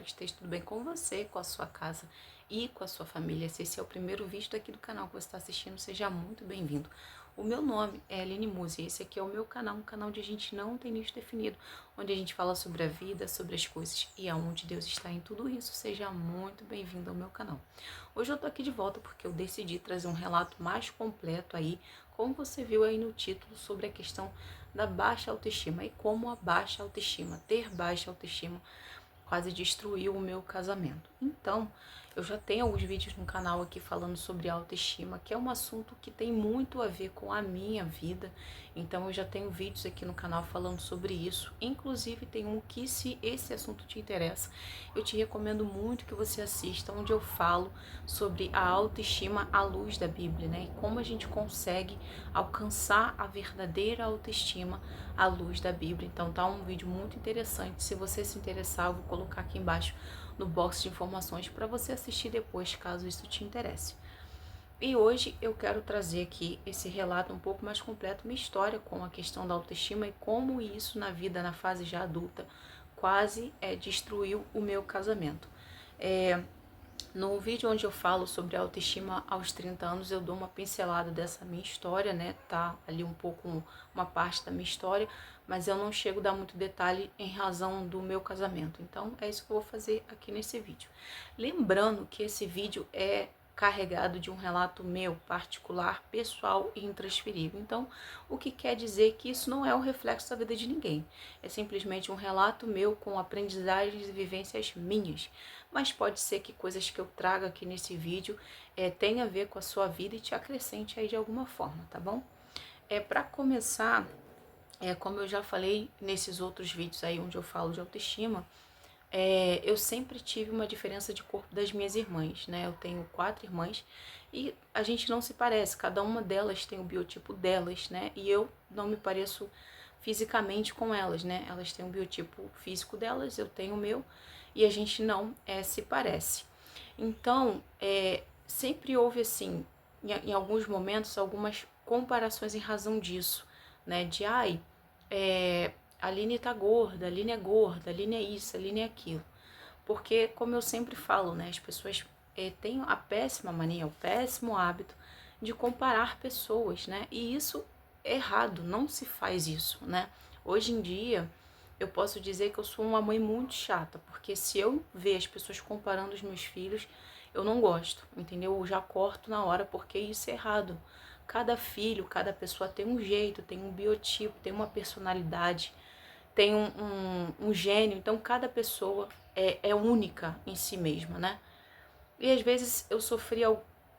espero que esteja tudo bem com você, com a sua casa e com a sua família. Se esse é o primeiro vídeo aqui do canal que você está assistindo, seja muito bem-vindo. O meu nome é Aline Musi e esse aqui é o meu canal, um canal onde a gente não tem nicho definido, onde a gente fala sobre a vida, sobre as coisas e aonde Deus está em tudo isso. Seja muito bem-vindo ao meu canal. Hoje eu tô aqui de volta porque eu decidi trazer um relato mais completo aí, como você viu aí no título, sobre a questão da baixa autoestima e como a baixa autoestima, ter baixa autoestima, quase destruiu o meu casamento. Então, eu já tenho alguns vídeos no canal aqui falando sobre autoestima, que é um assunto que tem muito a ver com a minha vida. Então, eu já tenho vídeos aqui no canal falando sobre isso. Inclusive, tem um que, se esse assunto te interessa, eu te recomendo muito que você assista, onde eu falo sobre a autoestima à luz da Bíblia, né? E como a gente consegue alcançar a verdadeira autoestima à luz da Bíblia. Então, tá um vídeo muito interessante. Se você se interessar, eu vou colocar aqui embaixo no box de informações para você assistir depois, caso isso te interesse. E hoje eu quero trazer aqui esse relato um pouco mais completo, minha história com a questão da autoestima e como isso na vida, na fase já adulta, quase destruiu o meu casamento. No vídeo onde eu falo sobre a autoestima aos 30 anos, eu dou uma pincelada dessa minha história, né? Tá ali um pouco uma parte da minha história, mas eu não chego a dar muito detalhe em razão do meu casamento. Então, é isso que eu vou fazer aqui nesse vídeo. Lembrando que esse vídeo é carregado de um relato meu, particular, pessoal e intransferível. Então, o que quer dizer que isso não é o reflexo da vida de ninguém. É simplesmente um relato meu com aprendizagens e vivências minhas. Mas pode ser que coisas que eu traga aqui nesse vídeo tenha a ver com a sua vida e te acrescente aí de alguma forma, tá bom? Para começar, como eu já falei nesses outros vídeos aí onde eu falo de autoestima, eu sempre tive uma diferença de corpo das minhas irmãs, né? Eu tenho 4 irmãs e a gente não se parece, cada uma delas tem o biotipo delas, né? E eu não me pareço fisicamente com elas, né? Elas têm o biotipo físico delas, eu tenho o meu, e a gente não se parece. Então, sempre houve assim, em alguns momentos, algumas comparações em razão disso, né? De, a Aline tá gorda, a Aline é gorda, a Aline é isso, a Aline é aquilo. Porque, como eu sempre falo, né? As pessoas têm a péssima mania, o péssimo hábito de comparar pessoas, né? E isso é errado, não se faz isso, né? Hoje em dia, eu posso dizer que eu sou uma mãe muito chata, porque se eu ver as pessoas comparando os meus filhos, eu não gosto, entendeu? Eu já corto na hora, porque isso é errado. Cada filho, cada pessoa tem um jeito, tem um biotipo, tem uma personalidade, tem um gênio, então cada pessoa é única em si mesma, né? E às vezes eu sofri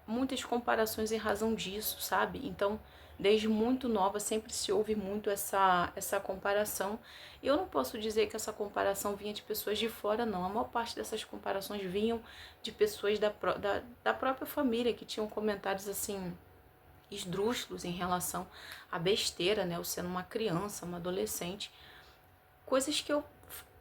muitas comparações em razão disso, sabe? Então, desde muito nova, sempre se ouve muito essa comparação. E eu não posso dizer que essa comparação vinha de pessoas de fora, não. A maior parte dessas comparações vinham de pessoas da própria família, que tinham comentários assim, esdrúxulos em relação à besteira, né? Eu sendo uma criança, uma adolescente. Coisas que eu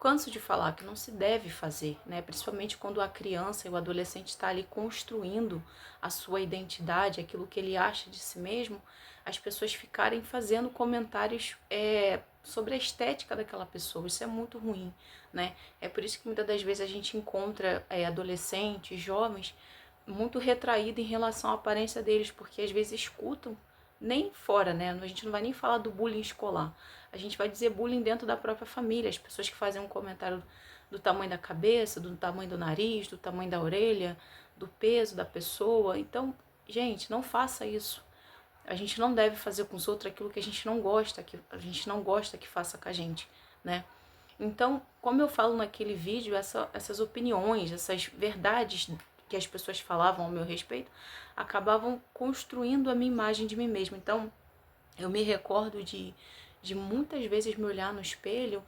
canso de falar que não se deve fazer, né? Principalmente quando a criança e o adolescente está ali construindo a sua identidade, aquilo que ele acha de si mesmo, as pessoas ficarem fazendo comentários sobre a estética daquela pessoa. Isso é muito ruim, né? É por isso que muitas das vezes a gente encontra adolescentes, jovens, muito retraídos em relação à aparência deles, porque às vezes escutam nem fora, né? A gente não vai nem falar do bullying escolar. A gente vai dizer bullying dentro da própria família. As pessoas que fazem um comentário do tamanho da cabeça, do tamanho do nariz, do tamanho da orelha, do peso da pessoa. Então, gente, não faça isso. A gente não deve fazer com os outros aquilo que a gente não gosta, que faça com a gente, né? Então, como eu falo naquele vídeo, essas opiniões, essas verdades que as pessoas falavam ao meu respeito, acabavam construindo a minha imagem de mim mesma. Então, eu me recordo de muitas vezes me olhar no espelho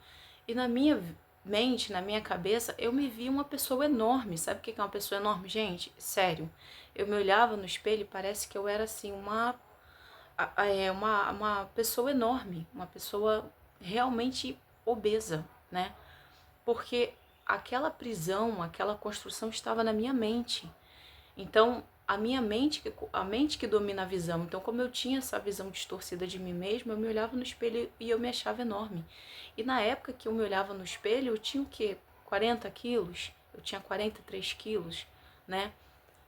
e na minha mente, na minha cabeça, eu me via uma pessoa enorme. Sabe o que é uma pessoa enorme, gente? Sério. Eu me olhava no espelho e parece que eu era assim, uma pessoa enorme, uma pessoa realmente obesa, né? Porque aquela prisão, aquela construção estava na minha mente. Então, a mente que domina a visão. Então, como eu tinha essa visão distorcida de mim mesma, eu me olhava no espelho e eu me achava enorme. E na época que eu me olhava no espelho, eu tinha o quê? 40 quilos? eu tinha 43 quilos, né?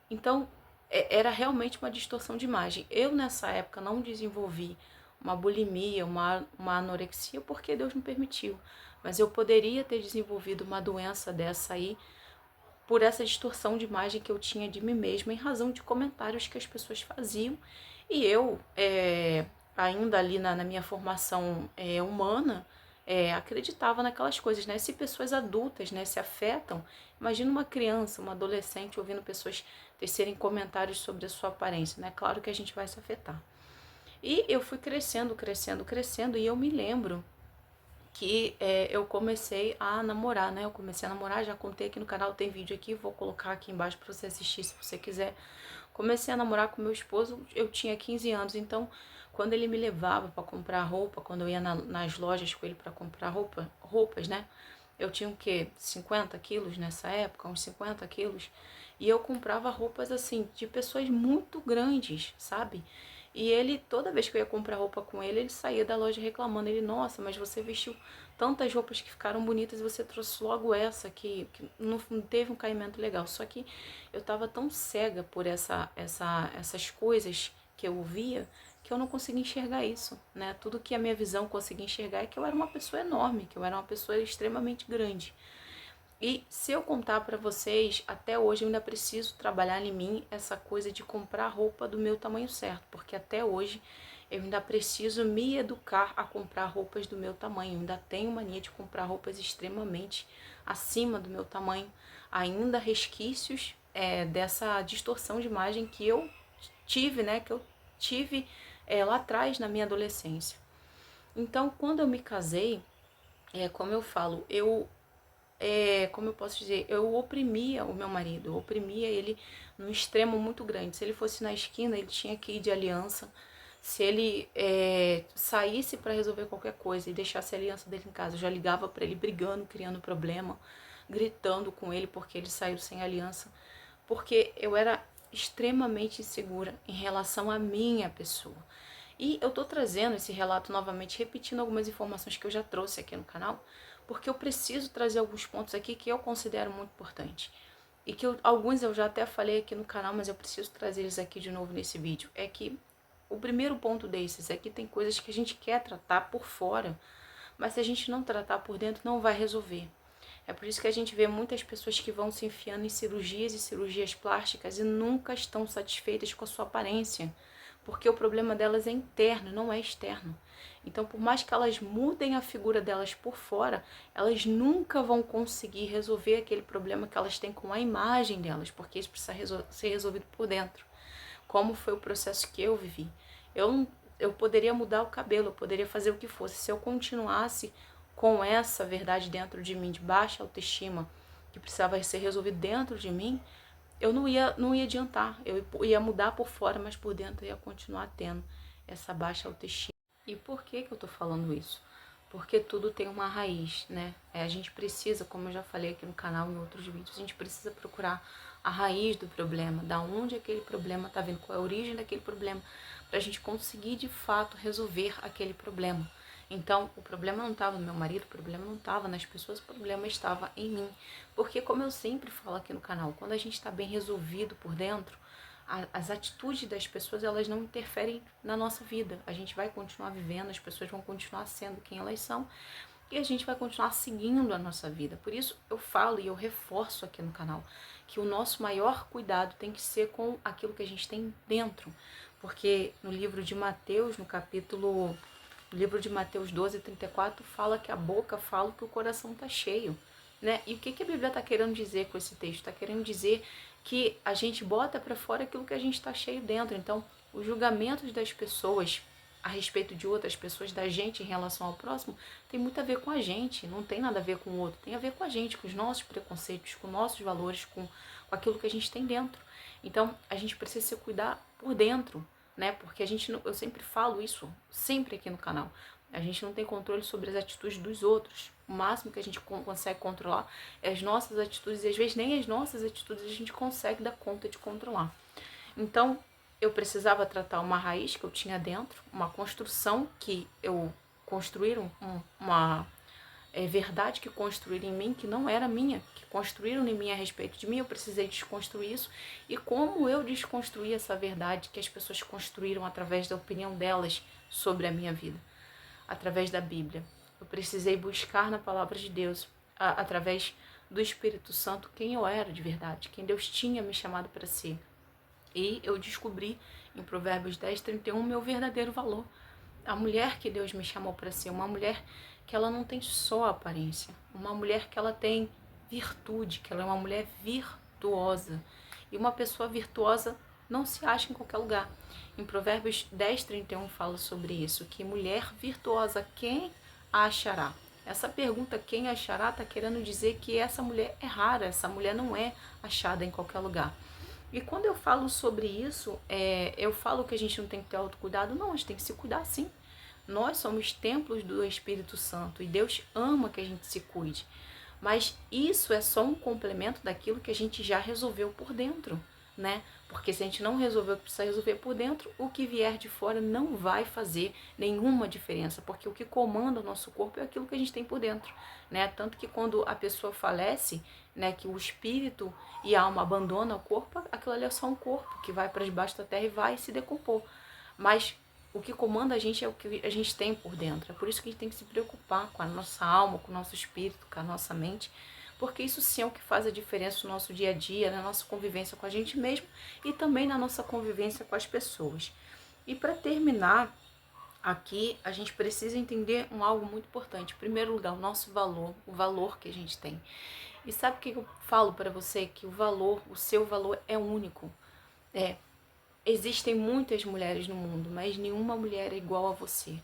Então, era realmente uma distorção de imagem. Eu, nessa época, não desenvolvi uma bulimia, uma anorexia, porque Deus não permitiu. Mas eu poderia ter desenvolvido uma doença dessa aí por essa distorção de imagem que eu tinha de mim mesma em razão de comentários que as pessoas faziam. E eu, ainda ali na minha formação humana, acreditava naquelas coisas, né? Se pessoas adultas, né, se afetam, imagina uma criança, uma adolescente ouvindo pessoas tecerem comentários sobre a sua aparência, né? Claro que a gente vai se afetar. E eu fui crescendo, crescendo, crescendo, e eu me lembro que eu comecei a namorar, né? Eu comecei a namorar, já contei aqui no canal, tem vídeo aqui, vou colocar aqui embaixo para você assistir se você quiser. Comecei a namorar com meu esposo, eu tinha 15 anos, então quando ele me levava para comprar roupa, quando eu ia nas lojas com ele para comprar roupas, né? Eu tinha o quê? 50 quilos nessa época, uns 50 quilos. E eu comprava roupas assim, de pessoas muito grandes, sabe? E ele, toda vez que eu ia comprar roupa com ele saía da loja reclamando. Ele, nossa, mas você vestiu tantas roupas que ficaram bonitas e você trouxe logo essa que não teve um caimento legal. Só que eu tava tão cega por essas coisas que eu via que eu não conseguia enxergar isso, né? Tudo que a minha visão conseguia enxergar é que eu era uma pessoa enorme, que eu era uma pessoa extremamente grande. E se eu contar para vocês, até hoje eu ainda preciso trabalhar em mim essa coisa de comprar roupa do meu tamanho certo, porque até hoje eu ainda preciso me educar a comprar roupas do meu tamanho. Eu ainda tenho mania de comprar roupas extremamente acima do meu tamanho, ainda resquícios dessa distorção de imagem que eu tive, né? Que eu tive lá atrás na minha adolescência. Então, quando eu me casei, como eu falo, como eu posso dizer, eu oprimia o meu marido, eu oprimia ele num extremo muito grande. Se ele fosse na esquina, ele tinha que ir de aliança. Se ele saísse para resolver qualquer coisa e deixasse a aliança dele em casa, eu já ligava para ele brigando, criando problema, gritando com ele porque ele saiu sem aliança. Porque eu era extremamente insegura em relação à minha pessoa. E eu tô trazendo esse relato novamente, repetindo algumas informações que eu já trouxe aqui no canal, porque eu preciso trazer alguns pontos aqui que eu considero muito importantes. E que alguns eu já até falei aqui no canal, mas eu preciso trazer eles aqui de novo nesse vídeo. É que o primeiro ponto desses é que tem coisas que a gente quer tratar por fora, mas se a gente não tratar por dentro, não vai resolver. É por isso que a gente vê muitas pessoas que vão se enfiando em cirurgias e cirurgias plásticas e nunca estão satisfeitas com a sua aparência, porque o problema delas é interno, não é externo. Então, por mais que elas mudem a figura delas por fora, elas nunca vão conseguir resolver aquele problema que elas têm com a imagem delas, porque isso precisa ser resolvido por dentro. Como foi o processo que eu vivi. Eu poderia mudar o cabelo, eu poderia fazer o que fosse. Se eu continuasse com essa verdade dentro de mim, de baixa autoestima, que precisava ser resolvido dentro de mim, eu não ia adiantar. Eu ia mudar por fora, mas por dentro eu ia continuar tendo essa baixa autoestima. E por que eu tô falando isso? Porque tudo tem uma raiz, né? A gente precisa, como eu já falei aqui no canal em outros vídeos, a gente precisa procurar a raiz do problema, da onde aquele problema tá vindo, qual é a origem daquele problema, pra gente conseguir de fato resolver aquele problema. Então, o problema não estava no meu marido, o problema não estava nas pessoas, o problema estava em mim. Porque, como eu sempre falo aqui no canal, quando a gente está bem resolvido por dentro, as atitudes das pessoas, elas não interferem na nossa vida. A gente vai continuar vivendo, as pessoas vão continuar sendo quem elas são e a gente vai continuar seguindo a nossa vida. Por isso eu falo e eu reforço aqui no canal que o nosso maior cuidado tem que ser com aquilo que a gente tem dentro. Porque no livro de Mateus, no livro de Mateus 12:34, fala que a boca fala que o coração está cheio. Né? E o que a Bíblia está querendo dizer com esse texto? Está querendo dizer que a gente bota para fora aquilo que a gente está cheio dentro. Então, os julgamentos das pessoas a respeito de outras pessoas, da gente em relação ao próximo, tem muito a ver com a gente, não tem nada a ver com o outro, tem a ver com a gente, com os nossos preconceitos, com nossos valores, com aquilo que a gente tem dentro. Então, a gente precisa se cuidar por dentro, né? Porque a gente, eu sempre falo isso, sempre aqui no canal, a gente não tem controle sobre as atitudes dos outros. O máximo que a gente consegue controlar é as nossas atitudes, e às vezes nem as nossas atitudes a gente consegue dar conta de controlar. Então, eu precisava tratar uma raiz que eu tinha dentro, uma construção que eu construí, verdade que construíram em mim, que não era minha, que construíram em mim a respeito de mim, eu precisei desconstruir isso. E como eu desconstruí essa verdade que as pessoas construíram através da opinião delas sobre a minha vida, através da Bíblia. Eu precisei buscar na palavra de Deus, através do Espírito Santo, quem eu era de verdade, quem Deus tinha me chamado para ser. E eu descobri em Provérbios 10, 31 meu verdadeiro valor. A mulher que Deus me chamou para ser, uma mulher que ela não tem só aparência, uma mulher que ela tem virtude, que ela é uma mulher virtuosa. E uma pessoa virtuosa não se acha em qualquer lugar. Em Provérbios 10, 31 fala sobre isso, que mulher virtuosa, quem a achará? Essa pergunta, quem achará, está querendo dizer que essa mulher é rara, essa mulher não é achada em qualquer lugar. E quando eu falo sobre isso, eu falo que a gente não tem que ter autocuidado, não, a gente tem que se cuidar sim. Nós somos templos do Espírito Santo e Deus ama que a gente se cuide. Mas isso é só um complemento daquilo que a gente já resolveu por dentro, né? Porque se a gente não resolveu o que precisa resolver por dentro, o que vier de fora não vai fazer nenhuma diferença, porque o que comanda o nosso corpo é aquilo que a gente tem por dentro, né? Tanto que quando a pessoa falece, né, que o espírito e a alma abandonam o corpo, aquilo ali é só um corpo que vai para debaixo da terra e vai se decompor. Mas o que comanda a gente é o que a gente tem por dentro. É por isso que a gente tem que se preocupar com a nossa alma, com o nosso espírito, com a nossa mente, porque isso sim é o que faz a diferença no nosso dia a dia, na nossa convivência com a gente mesmo e também na nossa convivência com as pessoas. E para terminar, aqui a gente precisa entender algo muito importante. Em primeiro lugar, o nosso valor, o valor que a gente tem. E sabe o que eu falo para você? Que o seu valor é único. Existem muitas mulheres no mundo, mas nenhuma mulher é igual a você.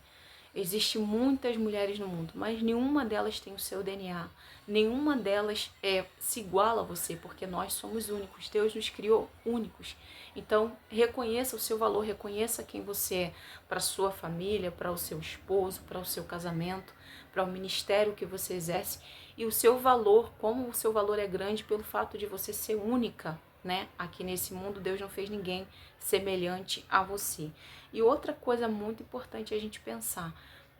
Existem muitas mulheres no mundo, mas nenhuma delas tem o seu DNA. Nenhuma delas se iguala a você, porque nós somos únicos. Deus nos criou únicos. Então, reconheça o seu valor, reconheça quem você é para a sua família, para o seu esposo, para o seu casamento, para o ministério que você exerce. E o seu valor, como o seu valor é grande pelo fato de você ser única, né? Aqui nesse mundo, Deus não fez ninguém semelhante a você. E outra coisa muito importante é a gente pensar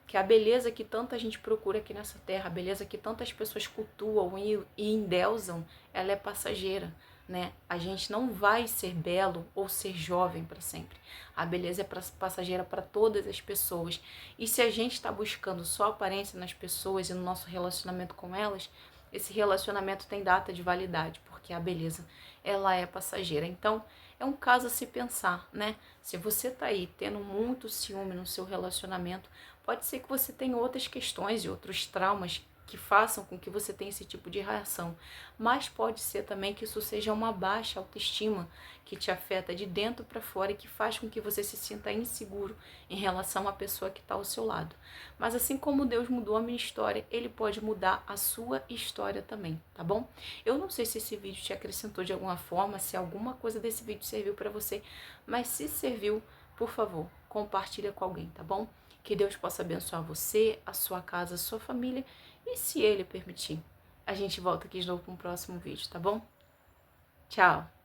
que a beleza que tanta gente procura aqui nessa terra, a beleza que tantas pessoas cultuam e endeusam, ela é passageira, né? A gente não vai ser belo ou ser jovem para sempre. A beleza é passageira para todas as pessoas. E se a gente está buscando só aparência nas pessoas e no nosso relacionamento com elas, esse relacionamento tem data de validade, porque a beleza, ela é passageira. Então, é um caso a se pensar, né? Se você tá aí tendo muito ciúme no seu relacionamento, pode ser que você tenha outras questões e outros traumas que façam com que você tenha esse tipo de reação. Mas pode ser também que isso seja uma baixa autoestima que te afeta de dentro para fora e que faz com que você se sinta inseguro em relação à pessoa que está ao seu lado. Mas assim como Deus mudou a minha história, Ele pode mudar a sua história também, tá bom? Eu não sei se esse vídeo te acrescentou de alguma forma, se alguma coisa desse vídeo serviu para você, mas se serviu, por favor, compartilha com alguém, tá bom? Que Deus possa abençoar você, a sua casa, a sua família e, se Ele permitir, a gente volta aqui de novo para um próximo vídeo, tá bom? Tchau!